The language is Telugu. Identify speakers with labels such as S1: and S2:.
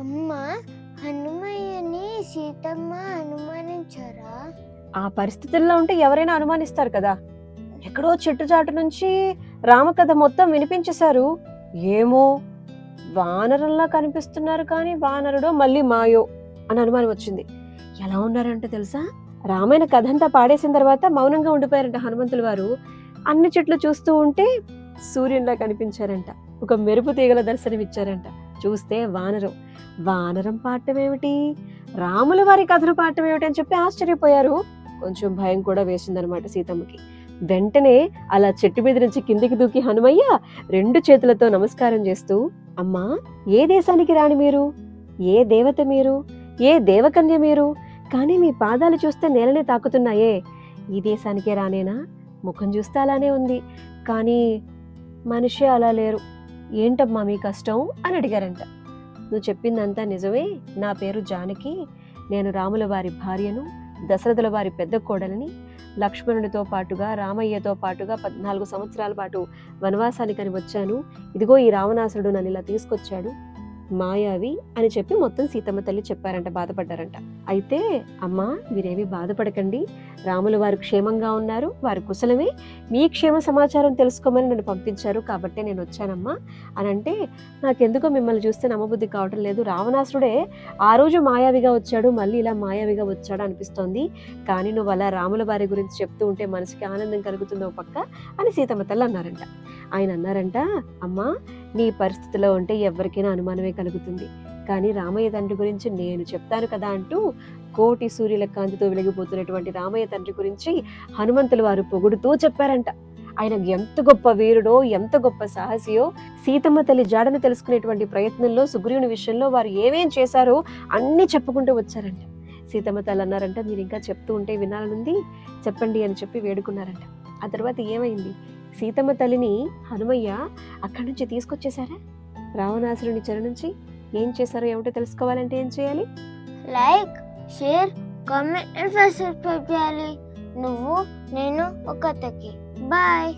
S1: అమ్మ హనుమయ్యని సీతమ్మ అనుమానించారా?
S2: ఆ పరిస్థితుల్లో ఉంటే ఎవరైనా అనుమానిస్తారు కదా. ఎక్కడో చెట్టు చాటు నుంచి రామకథ మొత్తం వినిపించేశారు. ఏమో వానరంలా కనిపిస్తున్నారు కానీ వానరుడో మళ్ళీ మాయో అని అనుమానం వచ్చింది. ఎలా ఉన్నారంటే తెలుసా, రామాయణ కథ అంతా పాడేసిన తర్వాత మౌనంగా ఉండిపోయారంట హనుమంతుల వారు. అన్ని చెట్లు చూస్తూ ఉంటే సూర్యునిలా కనిపించారంట. ఒక మెరుపు తీగల దర్శనం ఇచ్చారంట. చూస్తే వానరం పాడటం ఏమిటి, రాముల వారి కథను పాడటం ఏమిటి అని చెప్పి ఆశ్చర్యపోయారు. కొంచెం భయం కూడా వేసిందనమాట సీతమ్మకి. వెంటనే అలా చెట్టు మీద నుంచి కిందికి దూకి హనుమయ్య 2 చేతులతో నమస్కారం చేస్తూ, అమ్మా ఏ దేశానికి రాని మీరు, ఏ దేవత మీరు, ఏ దేవకన్య మీరు, కానీ మీ పాదాలు చూస్తే నేలనే తాకుతున్నాయే, ఈ దేశానికే రానేనా? ముఖం చూస్తే అలానే ఉంది కానీ మనిషి అలా లేరు, ఏంటమ్మా మీ కష్టం అని అడిగారంట. నువ్వు చెప్పిందంతా నిజమే, నా పేరు జానకి, నేను రాముల వారి భార్యను, దశరథుల వారి పెద్ద కోడలిని, లక్ష్మణుడితో పాటుగా రామయ్యతో పాటుగా 14 సంవత్సరాల పాటు వనవాసానికని వచ్చాను. ఇదిగో ఈ రావణాసురుడు నన్ను ఇలా తీసుకొచ్చాడు, మాయావి అని చెప్పి మొత్తం సీతమ్మ తల్లి చెప్పారంట. బాధపడ్డారంట. అయితే అమ్మా మీరేమి బాధపడకండి, రాముల వారు క్షేమంగా ఉన్నారు, వారి కుశలమే, మీ క్షేమ సమాచారం తెలుసుకోమని నన్ను పంపించారు కాబట్టే నేను వచ్చానమ్మా అని అంటే, నాకెందుకో మిమ్మల్ని చూస్తే నమ్మబుద్ధి కావటం లేదు, రావణాసురుడే ఆ రోజు మాయావిగా వచ్చాడు, మళ్ళీ ఇలా మాయావిగా వచ్చాడు అనిపిస్తోంది, కానీ నువ్వు అలా రాముల వారి గురించి చెప్తూ ఉంటే మనసుకి ఆనందం కలుగుతుందో పక్క అని సీతమ్మ తల్లి అన్నారంట. ఆయన అన్నారంట, అమ్మా నీ పరిస్థితిలో ఉంటే ఎవరికైనా అనుమానమే కలుగుతుంది, కానీ రామయ్య తండ్రి గురించి నేను చెప్తాను కదా అంటూ కోటి సూర్యుల కాంతితో వెలిగిపోతున్నటువంటి రామయ్య తండ్రి గురించి హనుమంతుల వారు పొగుడుతూ చెప్పారంట. ఆయన ఎంత గొప్ప వీరుడో, ఎంత గొప్ప సాహసియో, సీతమ్మ తల్లి జాడను తెలుసుకునేటువంటి ప్రయత్నంలో సుగ్రీవుని విషయంలో వారు ఏమేం చేశారో అన్నీ చెప్పుకుంటూ వచ్చారంట. సీతమ్మ తల్లి అన్నారంట, మీరు ఇంకా చెప్తూ ఉంటే వినాలనుంది, చెప్పండి అని చెప్పి వేడుకున్నారంట. ఆ తర్వాత ఏమైంది, సీతమ్మ తల్లిని హనుమయ్య అక్కడి నుంచి తీసుకొచ్చేసారా, రావణాసురుని చెర నుంచి. ఏం చేశారో ఏమిటో తెలుసుకోవాలంటే ఏం చేయాలి?
S1: Like, share, comment and subscribe చేయాలి. నువ్వు నేను ఒక కథకి. బాయ్.